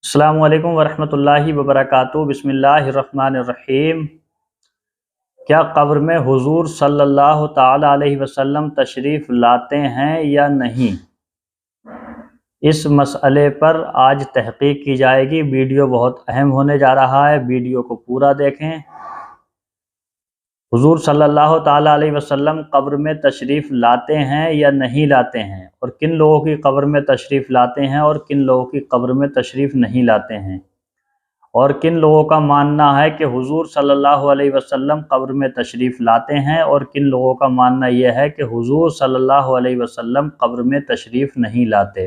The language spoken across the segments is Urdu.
السلام علیکم ورحمۃ اللہ وبرکاتہ۔ بسم اللہ الرحمن الرحیم۔ کیا قبر میں حضور صلی اللہ تعالی علیہ وسلم تشریف لاتے ہیں یا نہیں؟ اس مسئلے پر آج تحقیق کی جائے گی۔ ویڈیو بہت اہم ہونے جا رہا ہے، ویڈیو کو پورا دیکھیں۔ حضور صلی اللہ تعالی علیہ وسلم قبر میں تشریف لاتے ہیں یا نہیں لاتے ہیں، اور کن لوگوں کی قبر میں تشریف لاتے ہیں اور کن لوگوں کی قبر میں تشریف نہیں لاتے ہیں، اور کن لوگوں کا ماننا ہے کہ حضور صلی اللہ علیہ وسلم قبر میں تشریف لاتے ہیں، اور کن لوگوں کا ماننا یہ ہے کہ حضور صلی اللہ علیہ وسلم قبر میں تشریف نہیں لاتے۔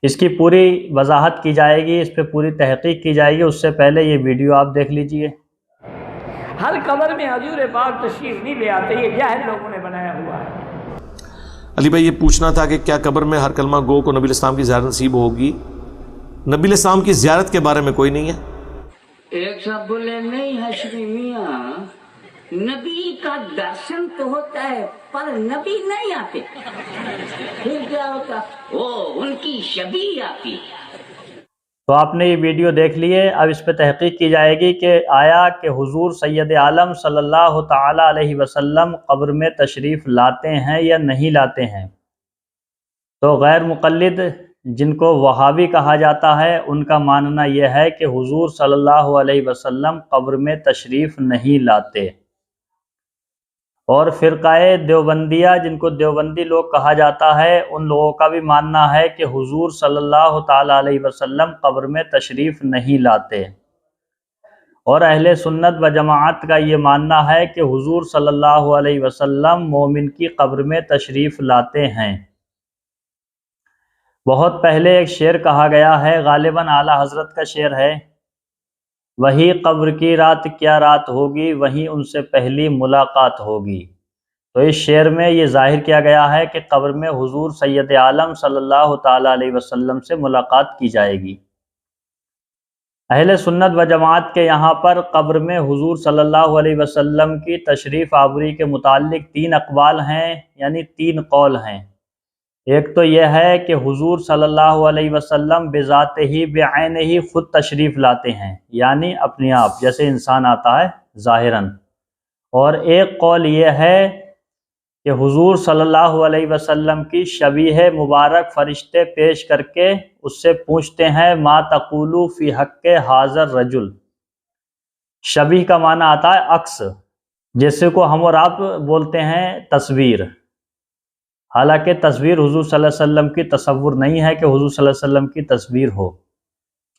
اس کی پوری وضاحت کی جائے گی، اس پہ پوری تحقیق کی جائے گی۔ اس سے پہلے یہ ویڈیو آپ دیکھ لیجئے۔ ہر قبر میں حضور پاک تشریف نہیں لے آتے، یہ جاہل لوگوں نے بنایا ہوا ہے۔ علی بھائی، یہ پوچھنا تھا کہ کیا قبر میں ہر کلمہ گو کو نبی علیہ السلام کی زیارت نصیب ہوگی؟ نبی علیہ السلام کی زیارت کے بارے میں کوئی نہیں ہے۔ ایک صاحب بولے نہیں ہاشمی میاں، نبی کا درشن تو ہوتا ہے پر نبی نہیں آتے، پھر کیا ہوتا؟ وہ ان کی شبیہ آتی۔ تو آپ نے یہ ویڈیو دیکھ لیے، اب اس پہ تحقیق کی جائے گی کہ آیا کہ حضور سید عالم صلی اللہ تعالی علیہ وسلم قبر میں تشریف لاتے ہیں یا نہیں لاتے ہیں۔ تو غیر مقلد، جن کو وہابی کہا جاتا ہے، ان کا ماننا یہ ہے کہ حضور صلی اللہ علیہ وسلم قبر میں تشریف نہیں لاتے، اور فرقہ دیوبندیہ، جن کو دیوبندی لوگ کہا جاتا ہے، ان لوگوں کا بھی ماننا ہے کہ حضور صلی اللہ تعالی علیہ وسلم قبر میں تشریف نہیں لاتے، اور اہل سنت و جماعت کا یہ ماننا ہے کہ حضور صلی اللہ علیہ وسلم مومن کی قبر میں تشریف لاتے ہیں۔ بہت پہلے ایک شعر کہا گیا ہے، غالباً اعلیٰ حضرت کا شعر ہے، وہی قبر کی رات کیا رات ہوگی، وہیں ان سے پہلی ملاقات ہوگی۔ تو اس شعر میں یہ ظاہر کیا گیا ہے کہ قبر میں حضور سید عالم صلی اللہ تعالی علیہ وسلم سے ملاقات کی جائے گی۔ اہل سنت و جماعت کے یہاں پر قبر میں حضور صلی اللہ علیہ وسلم کی تشریف آوری کے متعلق 3 اقوال ہیں، یعنی 3 قول ہیں۔ ایک تو یہ ہے کہ حضور صلی اللہ علیہ وسلم بذات ہی بعین ہی خود تشریف لاتے ہیں، یعنی اپنے آپ جیسے انسان آتا ہے ظاہراً، اور ایک قول یہ ہے کہ حضور صلی اللہ علیہ وسلم کی شبیہ مبارک فرشتے پیش کر کے اس سے پوچھتے ہیں، ما تقول فی حق حاضر رجل۔ شبیہ کا معنی آتا ہے عکس، جیسے کو ہم اور آپ بولتے ہیں تصویر۔ حالانکہ تصویر حضور صلی اللہ علیہ وسلم کی تصور نہیں ہے کہ حضور صلی اللہ علیہ وسلم کی تصویر ہو،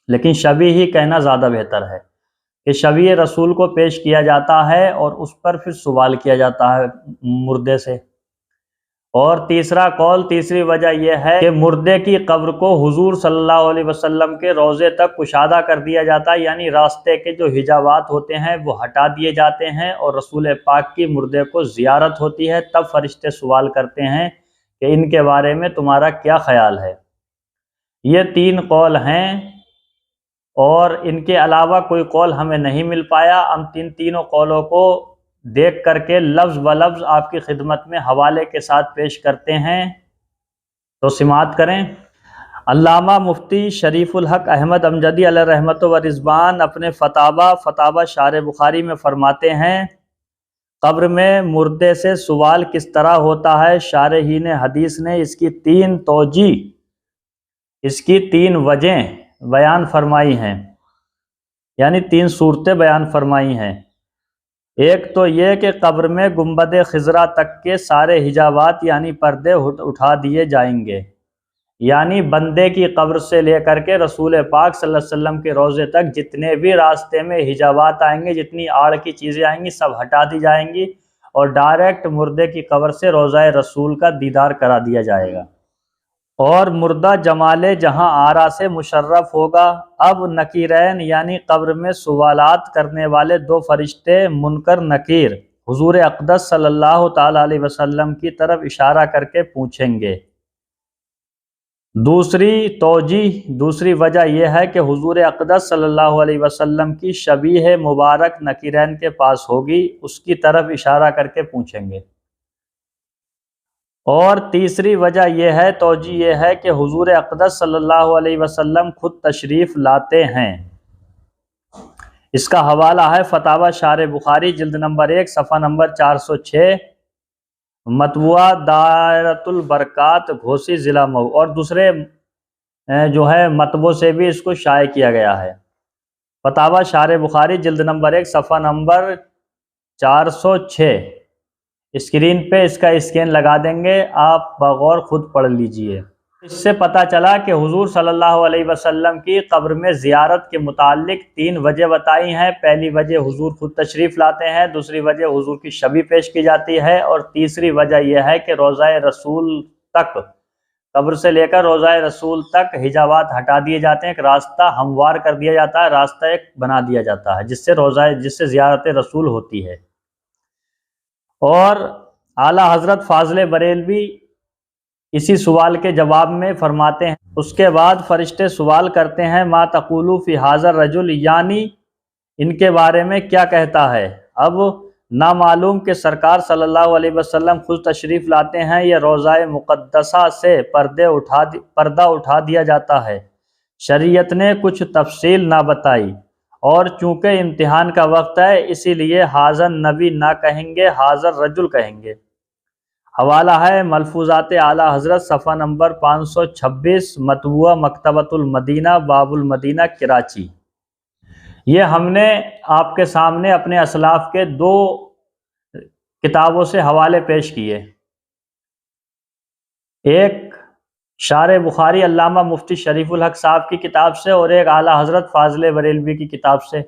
لیکن شبیہ ہی کہنا زیادہ بہتر ہے کہ شبیہ رسول کو پیش کیا جاتا ہے اور اس پر پھر سوال کیا جاتا ہے مردے سے۔ اور تیسرا قول، تیسری وجہ یہ ہے کہ مردے کی قبر کو حضور صلی اللہ علیہ وسلم کے روضے تک کشادہ کر دیا جاتا ہے، یعنی راستے کے جو حجابات ہوتے ہیں وہ ہٹا دیے جاتے ہیں، اور رسول پاک کی مردے کو زیارت ہوتی ہے۔ تب فرشتے سوال کرتے ہیں کہ ان کے بارے میں تمہارا کیا خیال ہے۔ یہ 3 قول ہیں، اور ان کے علاوہ کوئی قول ہمیں نہیں مل پایا۔ ہم تینوں قولوں کو دیکھ کر کے لفظ بلفظ آپ کی خدمت میں حوالے کے ساتھ پیش کرتے ہیں، تو سماعت کریں۔ علامہ مفتی شریف الحق احمد امجدی علیہ رحمت و رضوان اپنے فتاوی شارح بخاری میں فرماتے ہیں، قبر میں مردے سے سوال کس طرح ہوتا ہے؟ شارحین حدیث نے اس کی 3 توجہ، اس کی 3 وجہیں بیان فرمائی ہیں، یعنی 3 صورتیں بیان فرمائی ہیں۔ ایک تو یہ کہ قبر میں گنبد خضرا تک کے سارے حجابات یعنی پردے اٹھا دیے جائیں گے، یعنی بندے کی قبر سے لے کر کے رسول پاک صلی اللہ علیہ وسلم کے روضے تک جتنے بھی راستے میں حجابات آئیں گے، جتنی آڑ کی چیزیں آئیں گی، سب ہٹا دی جائیں گی، اور ڈائریکٹ مردے کی قبر سے روضہ رسول کا دیدار کرا دیا جائے گا، اور مردہ جمال جہاں آرا سے مشرف ہوگا۔ اب نکیرین یعنی قبر میں سوالات کرنے والے 2 فرشتے منکر نکیر حضور اقدس صلی اللہ تعالی علیہ وسلم کی طرف اشارہ کر کے پوچھیں گے۔ دوسری وجہ یہ ہے کہ حضور اقدس صلی اللہ علیہ وسلم کی شبیہ مبارک نکیرین کے پاس ہوگی، اس کی طرف اشارہ کر کے پوچھیں گے۔ اور تیسری وجہ یہ ہے، توجہ یہ ہے کہ حضور اقدس صلی اللہ علیہ وسلم خود تشریف لاتے ہیں۔ اس کا حوالہ ہے فتاوی شارح بخاری جلد نمبر 1 صفحہ نمبر 406، مطبوعہ دائرۃ البرکات گھوسی ضلع مئو، اور دوسرے جو ہے مطبوع سے بھی اس کو شائع کیا گیا ہے۔ فتاوی شارح بخاری جلد نمبر 1 صفحہ نمبر 406، اسکرین پہ اس کا اسکین لگا دیں گے، آپ بغور خود پڑھ لیجئے۔ اس سے پتہ چلا کہ حضور صلی اللہ علیہ وسلم کی قبر میں زیارت کے متعلق 3 وجہ بتائی ہیں۔ پہلی وجہ حضور خود تشریف لاتے ہیں، دوسری وجہ حضور کی شبیہ پیش کی جاتی ہے، اور تیسری وجہ یہ ہے کہ روضہ رسول تک، قبر سے لے کر روضہ رسول تک حجابات ہٹا دیے جاتے ہیں، ایک راستہ ہموار کر دیا جاتا ہے، راستہ ایک بنا دیا جاتا ہے جس سے زیارت رسول ہوتی ہے۔ اور اعلیٰ حضرت فاضل بریلوی اسی سوال کے جواب میں فرماتے ہیں، اس کے بعد فرشتے سوال کرتے ہیں ما تقولو فی ھذا الرجل، یعنی ان کے بارے میں کیا کہتا ہے۔ اب نامعلوم کہ سرکار صلی اللہ علیہ وسلم خود تشریف لاتے ہیں یا روضہ مقدسہ سے پردہ اٹھا دیا جاتا ہے، شریعت نے کچھ تفصیل نہ بتائی، اور چونکہ امتحان کا وقت ہے اسی لیے حاضر نبی نہ کہیں گے، حاضر رجل کہیں گے۔ حوالہ ہے ملفوظات اعلیٰ حضرت صفحہ نمبر 526، مطبوعہ مکتبۃ المدینہ باب المدینہ کراچی۔ یہ ہم نے آپ کے سامنے اپنے اسلاف کے 2 کتابوں سے حوالے پیش کیے، ایک شارح بخاری علامہ مفتی شریف الحق صاحب کی کتاب سے، اور ایک اعلیٰ حضرت فاضل بریلوی کی کتاب سے۔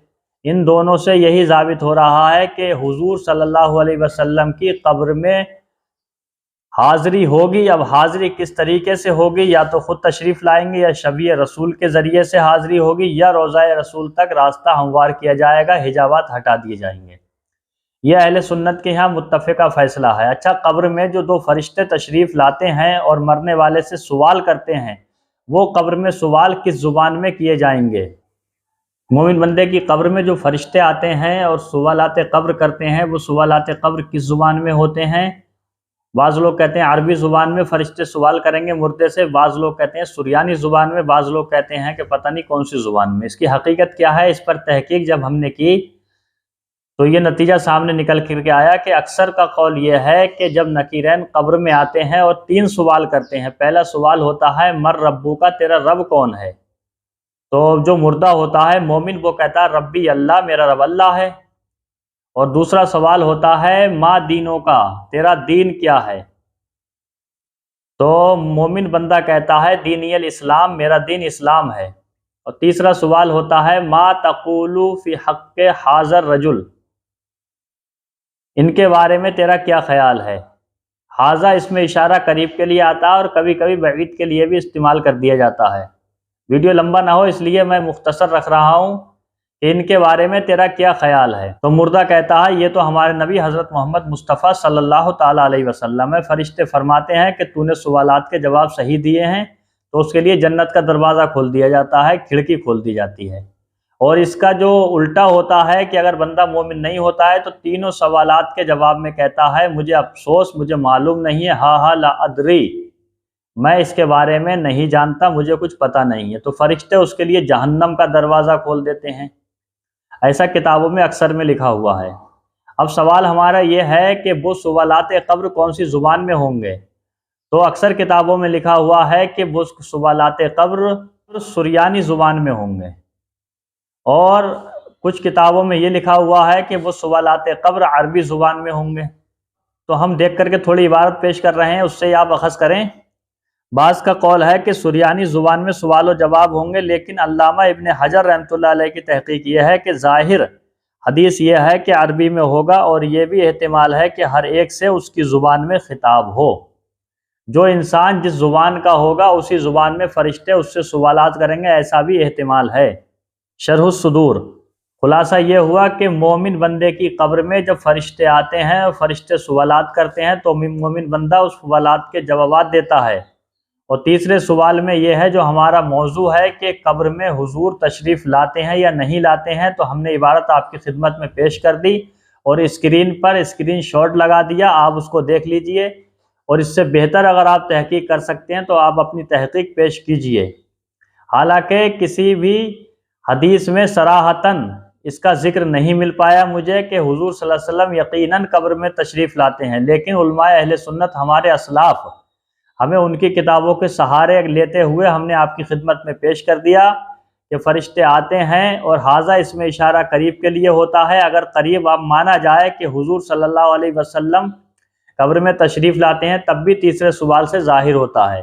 ان دونوں سے یہی ثابت ہو رہا ہے کہ حضور صلی اللہ علیہ وسلم کی قبر میں حاضری ہوگی۔ اب حاضری کس طریقے سے ہوگی، یا تو خود تشریف لائیں گے، یا شبیہ رسول کے ذریعے سے حاضری ہوگی، یا روضہ رسول تک راستہ ہموار کیا جائے گا، حجابات ہٹا دیے جائیں گے۔ یہ اہل سنت کے یہاں متفقہ فیصلہ ہے۔ اچھا، قبر میں جو 2 فرشتے تشریف لاتے ہیں اور مرنے والے سے سوال کرتے ہیں، وہ قبر میں سوال کس زبان میں کیے جائیں گے؟ مومن بندے کی قبر میں جو فرشتے آتے ہیں اور سوالات قبر کرتے ہیں، وہ سوالات قبر کس زبان میں ہوتے ہیں؟ بعض لوگ کہتے ہیں عربی زبان میں فرشتے سوال کریں گے مردے سے، بعض لوگ کہتے ہیں سریانی زبان میں، بعض لوگ کہتے ہیں کہ پتہ نہیں کون سی زبان میں۔ اس کی حقیقت کیا ہے، اس پر تحقیق جب ہم نے کی تو یہ نتیجہ سامنے نکل کر کے آیا کہ اکثر کا قول یہ ہے کہ جب نکیرین قبر میں آتے ہیں اور 3 سوال کرتے ہیں، پہلا سوال ہوتا ہے مر ربو کا، تیرا رب کون ہے؟ تو جو مردہ ہوتا ہے مومن، وہ کہتا ہے ربی اللہ، میرا رب اللہ ہے۔ اور دوسرا سوال ہوتا ہے ما دینوں کا، تیرا دین کیا ہے؟ تو مومن بندہ کہتا ہے دینی الاسلام، میرا دین اسلام ہے۔ اور تیسرا سوال ہوتا ہے ما تقولو فی حق حاضر رجل، ان کے بارے میں تیرا کیا خیال ہے؟ حاضہ اس میں اشارہ قریب کے لیے آتا ہے، اور کبھی کبھی بعید کے لیے بھی استعمال کر دیا جاتا ہے۔ ویڈیو لمبا نہ ہو اس لیے میں مختصر رکھ رہا ہوں کہ ان کے بارے میں تیرا کیا خیال ہے؟ تو مردہ کہتا ہے یہ تو ہمارے نبی حضرت محمد مصطفیٰ صلی اللہ تعالیٰ علیہ وسلم ہے۔ فرشتے فرماتے ہیں کہ تو نے سوالات کے جواب صحیح دیے ہیں تو اس کے لیے جنت کا دروازہ کھول دیا جاتا ہے، کھڑکی کھول دی جاتی ہے۔ اور اس کا جو الٹا ہوتا ہے کہ اگر بندہ مومن نہیں ہوتا ہے تو تینوں سوالات کے جواب میں کہتا ہے مجھے افسوس، مجھے معلوم نہیں ہے، ہاں لا ادری، میں اس کے بارے میں نہیں جانتا، مجھے کچھ پتہ نہیں ہے۔ تو فرشتے اس کے لیے جہنم کا دروازہ کھول دیتے ہیں۔ ایسا کتابوں میں اکثر میں لکھا ہوا ہے۔ اب سوال ہمارا یہ ہے کہ وہ سوالات قبر کون سی زبان میں ہوں گے؟ تو اکثر کتابوں میں لکھا ہوا ہے کہ وہ سوالات قبر سریانی زبان میں ہوں گے، اور کچھ کتابوں میں یہ لکھا ہوا ہے کہ وہ سوالات قبر عربی زبان میں ہوں گے۔ تو ہم دیکھ کر کے تھوڑی عبارت پیش کر رہے ہیں، اس سے آپ اخذ کریں۔ بعض کا قول ہے کہ سریانی زبان میں سوال و جواب ہوں گے، لیکن علامہ ابن حجر رحمۃ اللہ علیہ کی تحقیق یہ ہے کہ ظاہر حدیث یہ ہے کہ عربی میں ہوگا، اور یہ بھی احتمال ہے کہ ہر ایک سے اس کی زبان میں خطاب ہو۔ جو انسان جس زبان کا ہوگا اسی زبان میں فرشتے اس سے سوالات کریں گے، ایسا بھی احتمال ہے۔ شرح الصدور، خلاصہ یہ ہوا کہ مومن بندے کی قبر میں جب فرشتے آتے ہیں اور فرشتے سوالات کرتے ہیں تو مومن بندہ اس سوالات کے جوابات دیتا ہے۔ اور تیسرے سوال میں یہ ہے جو ہمارا موضوع ہے کہ قبر میں حضور تشریف لاتے ہیں یا نہیں لاتے ہیں، تو ہم نے عبارت آپ کی خدمت میں پیش کر دی اور اسکرین پر اسکرین شاٹ لگا دیا، آپ اس کو دیکھ لیجئے اور اس سے بہتر اگر آپ تحقیق کر سکتے ہیں تو آپ اپنی تحقیق پیش کیجئے۔ حالانکہ کسی بھی حدیث میں صراحتاً اس کا ذکر نہیں مل پایا مجھے کہ حضور صلی اللہ علیہ وسلم یقیناً قبر میں تشریف لاتے ہیں، لیکن علماء اہل سنت ہمارے اسلاف ہمیں ان کی کتابوں کے سہارے لیتے ہوئے ہم نے آپ کی خدمت میں پیش کر دیا کہ فرشتے آتے ہیں، اور حاذا اس میں اشارہ قریب کے لیے ہوتا ہے۔ اگر قریب آپ مانا جائے کہ حضور صلی اللہ علیہ وسلم قبر میں تشریف لاتے ہیں، تب بھی تیسرے سوال سے ظاہر ہوتا ہے۔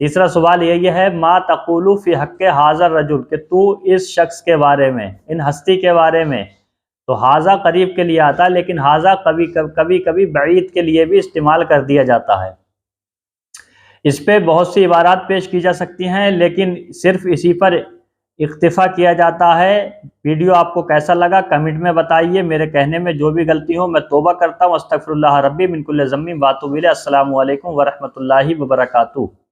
تیسرا سوال یہ ہے ما تقول فی حق حاضر رجل، کہ تو اس شخص کے بارے میں، ان ہستی کے بارے میں، تو حاضہ قریب کے لیے آتا ہے، لیکن حاضہ کبھی کبھی بعید کے لیے بھی استعمال کر دیا جاتا ہے۔ اس پہ بہت سی عبارات پیش کی جا سکتی ہیں، لیکن صرف اسی پر اکتفا کیا جاتا ہے۔ ویڈیو آپ کو کیسا لگا کمنٹ میں بتائیے۔ میرے کہنے میں جو بھی غلطی ہو میں توبہ کرتا ہوں۔ استغفر اللہ ربی من کل ذنب واتوب الیہ۔ السلام علیکم ورحمۃ اللہ وبرکاتہ۔